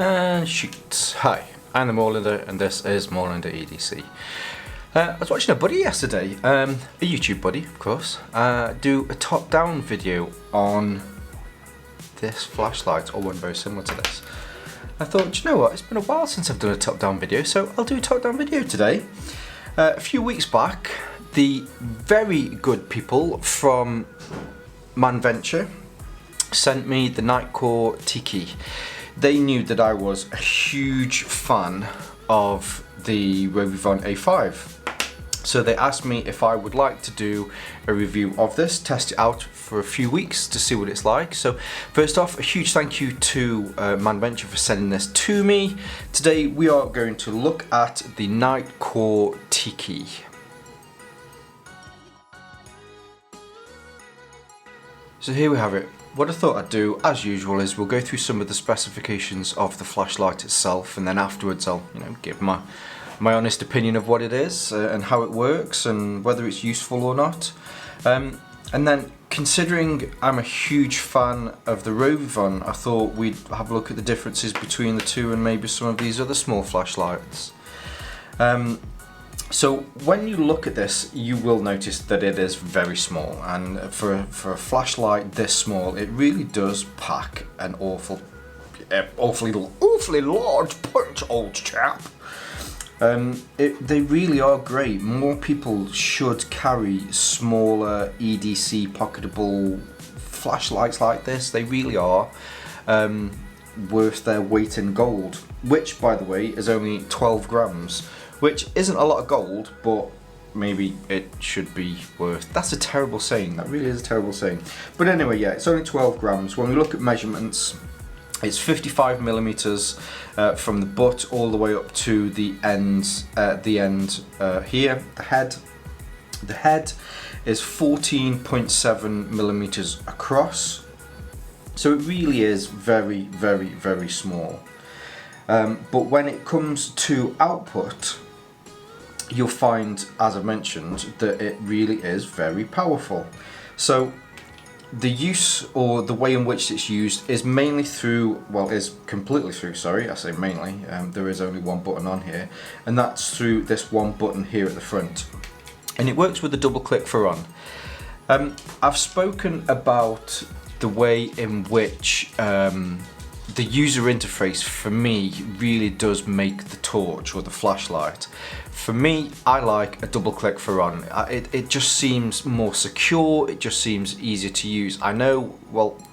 And shoot. Hi, I'm the Moorlander and this is Moorlander EDC. I was watching a buddy yesterday, a YouTube buddy of course, do a top-down video on this flashlight, or one very similar to this. I thought, you know what, it's been a while since I've done a top-down video, so I'll do a top-down video today. A few weeks back, the very good people from Manventure sent me the Nitecore Tiki. They knew that I was a huge fan of the Rovivon A5. So they asked me if I would like to do a review of this, test it out for a few weeks to see what it's like. So first off, a huge thank you to Manventure for sending this to me. Today we are going to look at the Nitecore Tiki. So here we have it. What I thought I'd do, as usual, is we'll go through some of the specifications of the flashlight itself, and then afterwards I'll, give my honest opinion of what it is and how it works and whether it's useful or not. And then, considering I'm a huge fan of the Rovivon, I thought we'd have a look at the differences between the two and maybe some of these other small flashlights. So when you look at this, you will notice that it is very small, and for a flashlight this small, it really does pack an awfully large punch, old chap. They really are great. More people should carry smaller EDC pocketable flashlights like this. They really are worth their weight in gold, which by the way is only 12 grams. Which isn't a lot of gold, but maybe it should be worth. That's a terrible saying, that really is a terrible saying. But anyway, yeah, it's only 12 grams. When we look at measurements, it's 55 millimeters from the butt all the way up to the end, here, the head. The head is 14.7 millimeters across. So it really is very, very, very small. But when it comes to output, you'll find, as I mentioned, that it really is very powerful. So the use, or the way in which it's used, is mainly through, is completely through, sorry, I say mainly, there is only one button on here, and that's through this one button here at the front. And it works with a double click for on. I've spoken about the way in which the user interface for me really does make the torch or the flashlight. For me, I like a double click for on. It just seems more secure, it just seems easier to use. I know,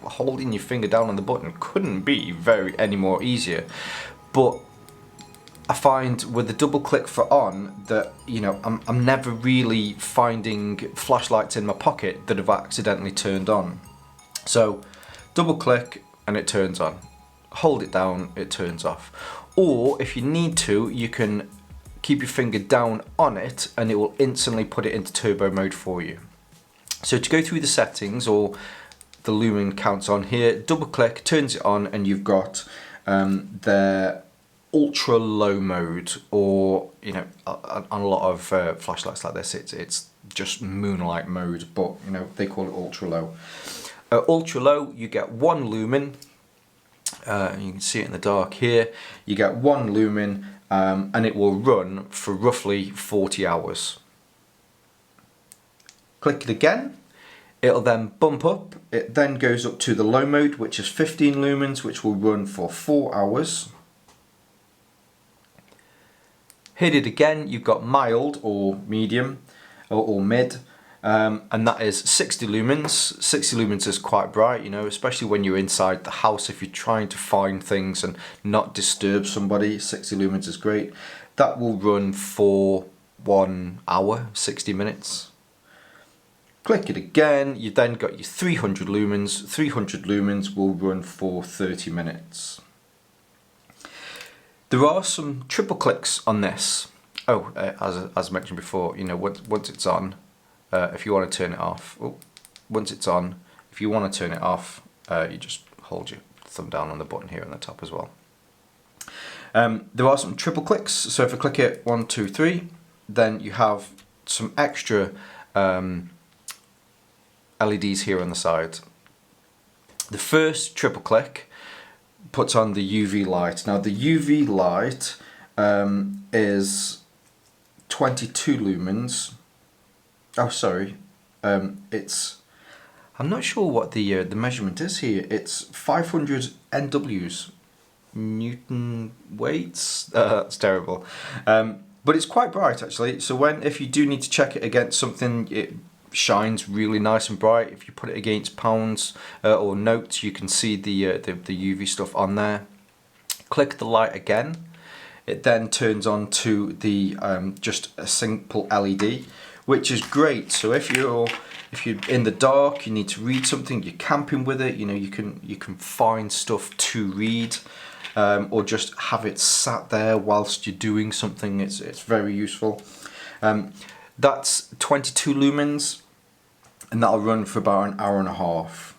holding your finger down on the button couldn't be any more easier, but I find with the double click for on that, I'm never really finding flashlights in my pocket that have accidentally turned on. So double click and it turns on. Hold it down, it turns off. Or if you need to, you can keep your finger down on it and it will instantly put it into turbo mode for you. So to go through the settings, or the lumen counts on here, double click, turns it on, and you've got the ultra low mode, or on a lot of flashlights like this, it's just moonlight mode, but they call it ultra low. Ultra low, you get 1 lumen. You can see it in the dark here. You get 1 lumen, and it will run for roughly 40 hours. Click it again, it'll then bump up. It then goes up to the low mode, which is 15 lumens, which will run for 4 hours. Hit it again, you've got mild or medium or mid. And that is 60 lumens. 60 lumens is quite bright, especially when you're inside the house. If you're trying to find things and not disturb somebody, 60 lumens is great. That will run for 1 hour, 60 minutes. Click it again, you then got your 300 lumens. 300 lumens will run for 30 minutes. There are some triple clicks on this. As I mentioned before, once it's on, if you want to turn it off, once it's on, if you want to turn it off, you just hold your thumb down on the button here on the top as well. There are some triple clicks, so if I click it 1, 2, 3, then you have some extra LEDs here on the side. The first triple click puts on the UV light. Now the UV light is 22 lumens. Oh, sorry. It's, I'm not sure what the measurement is here. It's 500 NWs, Newton weights. That's terrible. But it's quite bright actually. So if you do need to check it against something, it shines really nice and bright. If you put it against pounds or notes, you can see the UV stuff on there. Click the light again. It then turns on to the just a simple LED, which is great. So if you're in the dark, you need to read something, you're camping with it, you know, you can find stuff to read, or just have it sat there whilst you're doing something. It's very useful. That's 22 lumens, and that'll run for about an hour and a half.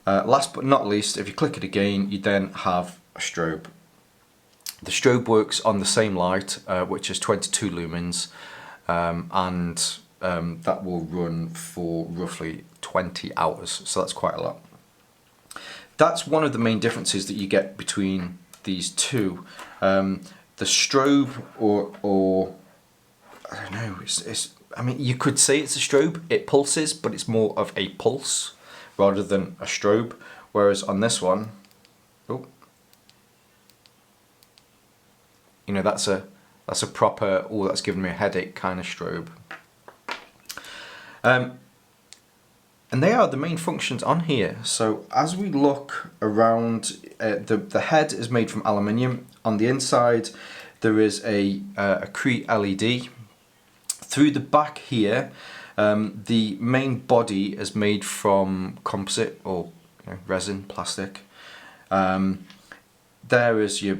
Last but not least, if you click it again, you then have a strobe. The strobe works on the same light, which is 22 lumens, and that will run for roughly 20 hours, so that's quite a lot. That's one of the main differences that you get between these two. The strobe, or I don't know, I mean, you could say it's a strobe, it pulses, but it's more of a pulse rather than a strobe, whereas on this one, oh, you know, that's a proper, oh, that's giving me a headache kind of strobe. And they are the main functions on here. So as we look around, the head is made from aluminium. On the inside there is a Cree LED. Through the back here, the main body is made from composite, or resin, plastic. There's your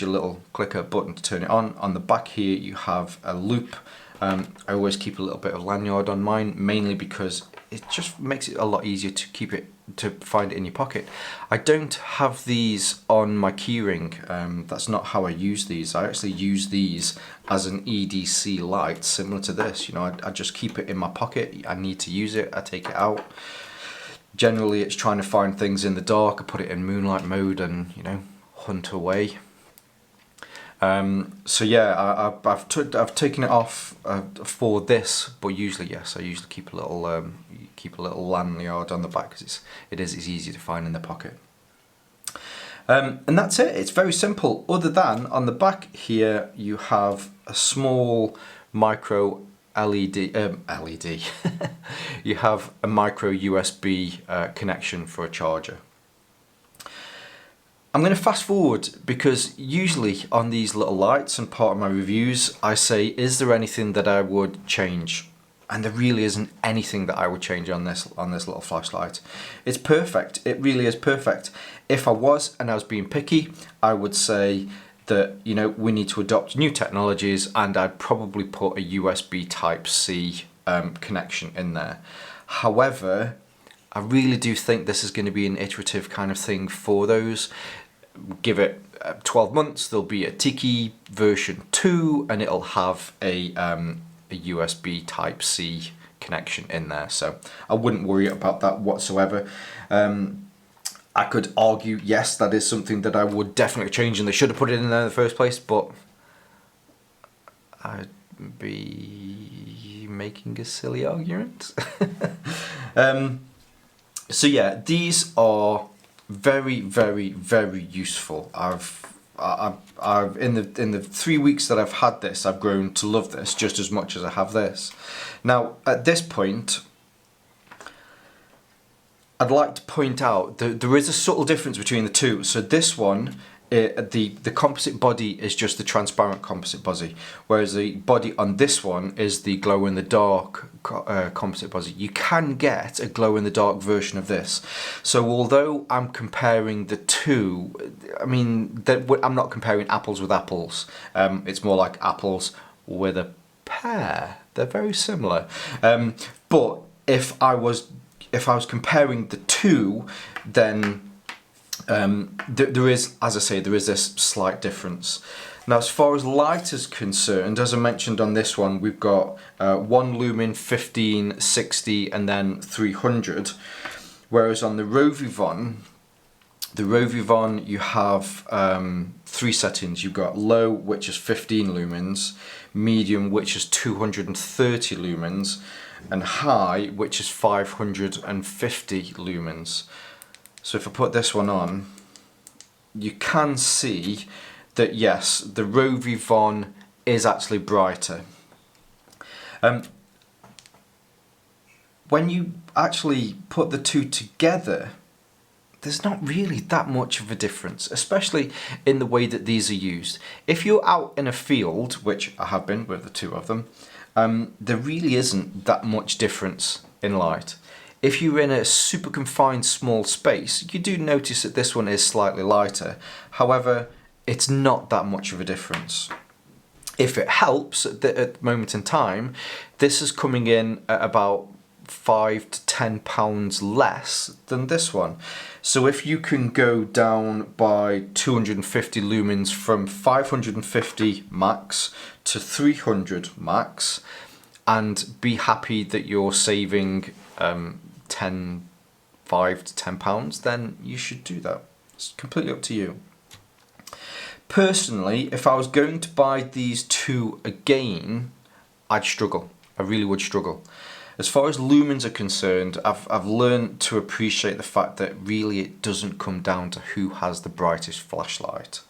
little clicker button to turn it on. On the back here you have a loop. I always keep a little bit of lanyard on mine, mainly because it just makes it a lot easier to keep it, to find it in your pocket. I don't have these on my keyring. That's not how I use these. I actually use these as an EDC light, similar to this. You know, I just keep it in my pocket. I need to use it, I take it out. Generally it's trying to find things in the dark. I put it in moonlight mode and, you know, hunt away. So yeah, I've taken it off for this, but usually, yes, I usually keep a little lanyard on the back because it is easy to find in the pocket. And that's it. It's very simple. Other than on the back here, you have a small micro LED. You have a micro USB connection for a charger. I'm going to fast forward because usually on these little lights and part of my reviews I say, is there anything that I would change? And there really isn't anything that I would change on this little flashlight. It's perfect. It really is perfect. If I was and I was being picky, I would say that, you know, we need to adopt new technologies, and I'd probably put a USB Type-C connection in there. However, I really do think this is going to be an iterative kind of thing for those. Give it 12 months, there'll be a Tiki version 2, and it'll have a USB Type-C connection in there. So I wouldn't worry about that whatsoever. I could argue, yes, that is something that I would definitely change, and they should have put it in there in the first place, but I'd be making a silly argument. So yeah, these are very, very, very useful. I've in the 3 weeks that I've had this, I've grown to love this just as much as I have this. Now at this point, I'd like to point out that there is a subtle difference between the two. So this one, the composite body is just the transparent composite body, whereas the body on this one is the glow-in-the-dark composite body. You can get a glow-in-the-dark version of this. So although I'm comparing the two, I mean, I'm not comparing apples with apples. It's more like apples with a pear. They're very similar. But if I was comparing the two, then there is, as I say, there is this slight difference. Now as far as light is concerned, as I mentioned on this one, we've got 1 lumen, 15, 60 and then 300, whereas on the Rovivon The Rovivon, you have 3 settings. You've got low, which is 15 lumens, medium, which is 230 lumens, and high, which is 550 lumens. So if I put this one on, you can see that yes, the Rovivon is actually brighter. When you actually put the two together, there's not really that much of a difference, especially in the way that these are used. If you're out in a field, which I have been with the two of them, there really isn't that much difference in light. If you're in a super confined small space, you do notice that this one is slightly lighter. However, it's not that much of a difference. If it helps at the moment in time, this is coming in at about £5 to £10 less than this one. So if you can go down by 250 lumens from 550 max to 300 max and be happy that you're saving £5 to £10, then you should do that. It's completely up to you. Personally, if I was going to buy these two again, I'd struggle. I really would struggle. As far as lumens are concerned, I've learned to appreciate the fact that really it doesn't come down to who has the brightest flashlight.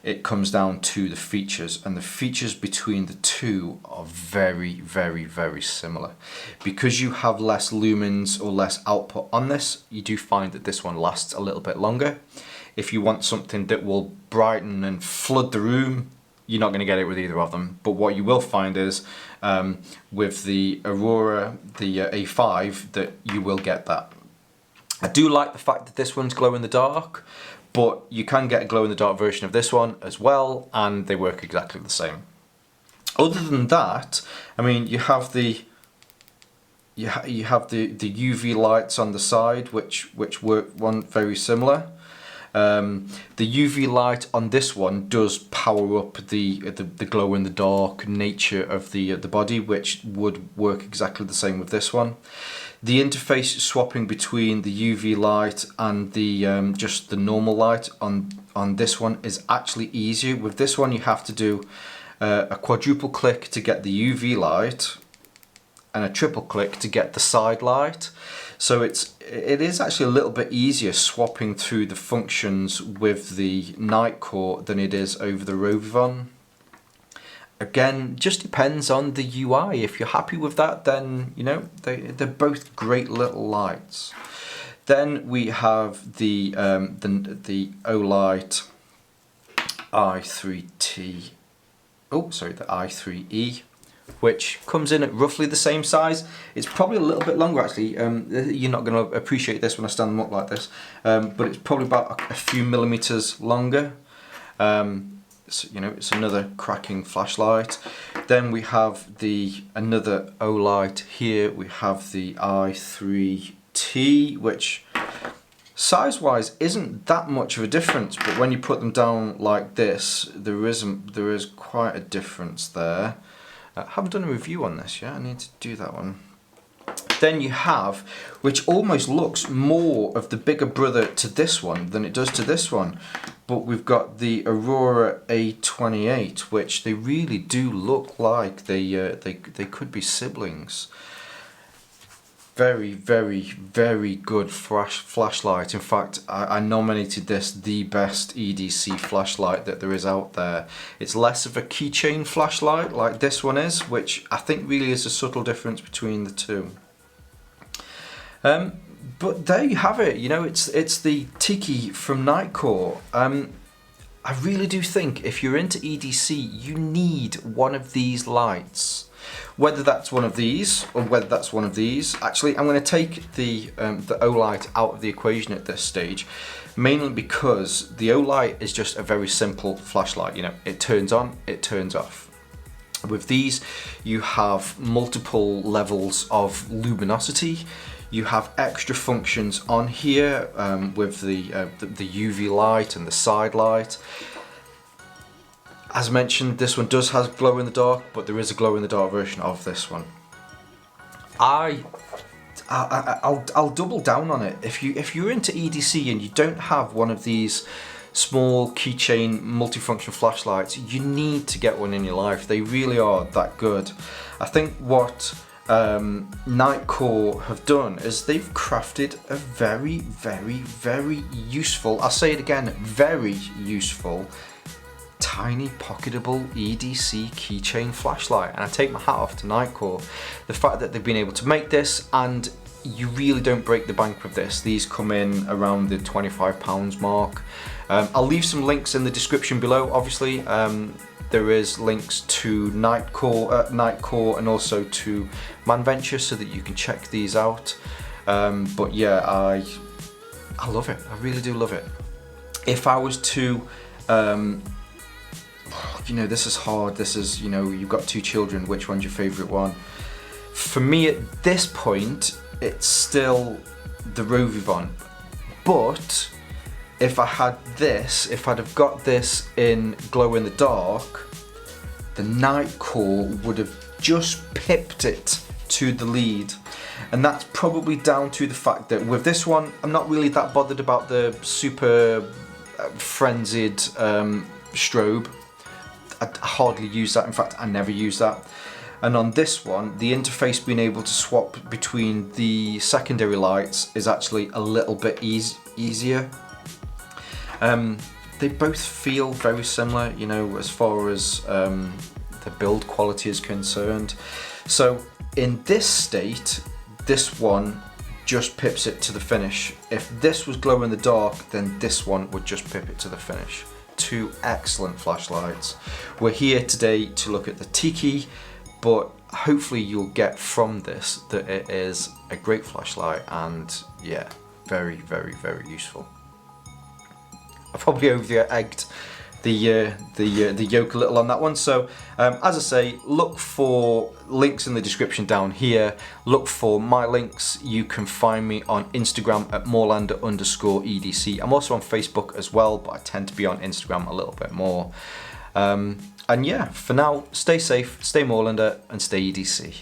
It comes down to the features, and the features between the two are very, very, very similar. Because you have less lumens or less output on this, you do find that this one lasts a little bit longer. If you want something that will brighten and flood the room, you're not going to get it with either of them. But what you will find is with the AURORA, the A5, that you will get that. I do like the fact that this one's glow in the dark, but you can get a glow in the dark version of this one as well, and they work exactly the same. Other than that, I mean, you have the UV lights on the side, which work very similar. The UV light on this one does power up the glow in the dark nature of the body, which would work exactly the same with this one. The interface swapping between the UV light and the just the normal light on this one is actually easier. With this one, you have to do a quadruple click to get the UV light and a triple click to get the side light. So it is actually a little bit easier swapping through the functions with the Nitecore than it is over the Rovivon. Again, just depends on the UI. If you're happy with that, then you know they're both great little lights. Then we have the Olight i3T. Oh, sorry, the i3E. Which comes in at roughly the same size. It's probably a little bit longer actually. You're not going to appreciate this when I stand them up like this, but it's probably about a few millimeters longer. So, you know, it's another cracking flashlight. Then we have another Olight here. We have the i3T, which size-wise isn't that much of a difference, but when you put them down like this, there is quite a difference there. I haven't done a review on this yet, I need to do that one. Then you have, which almost looks more of the bigger brother to this one than it does to this one, but we've got the AURORA A28, which they really do look like they could be siblings. Very, very, very good flashlight. In fact, I nominated this the best EDC flashlight that there is out there. It's less of a keychain flashlight like this one is, which I think really is a subtle difference between the two. But there you have it. You know, it's the Tiki from Nitecore. I really do think if you're into EDC, you need one of these lights. Whether that's one of these or whether that's one of these. Actually, I'm going to take the Olight out of the equation at this stage, mainly because the Olight is just a very simple flashlight. You know, it turns on, it turns off. With these, you have multiple levels of luminosity. You have extra functions on here with the UV light and the side light. As mentioned, this one does have glow in the dark, but there is a glow in the dark version of this one. I I'll double down on it. If you're into EDC and you don't have one of these small keychain multifunction flashlights, you need to get one in your life. They really are that good. I think what Nitecore have done is they've crafted a very, very, very useful, I'll say it again, very useful, tiny pocketable EDC keychain flashlight, and I take my hat off to Nitecore. The fact that they've been able to make this, and you really don't break the bank with this. These come in around the £25 mark. I'll leave some links in the description below. Obviously there is links to Nitecore and also to Manventure so that you can check these out. But yeah, I love it. I really do love it. If I was to you know, this is hard. This is, you know, you've got 2 children. Which one's your favourite one? For me at this point, it's still the Rovivon. But if I had this, if I'd have got this in glow in the dark, the Nitecore would have just pipped it to the lead. And that's probably down to the fact that with this one, I'm not really that bothered about the super frenzied strobe. I hardly use that. In fact, I never use that. And on this one, the interface being able to swap between the secondary lights is actually a little bit easier. They both feel very similar, you know, as far as the build quality is concerned. So in this state, this one just pips it to the finish. If this was glow in the dark, then this one would just pip it to the finish. 2 excellent flashlights. We're here today to look at the Tiki, but hopefully you'll get from this that it is a great flashlight, and yeah, very, very, very useful. I probably over-egged the yolk a little on that one. So as I say, look for links in the description down here. Look for my links. You can find me on Instagram at Moorlander_EDC. I'm also on Facebook as well, but I tend to be on Instagram a little bit more. And yeah, for now, stay safe, stay Moorlander, and stay EDC.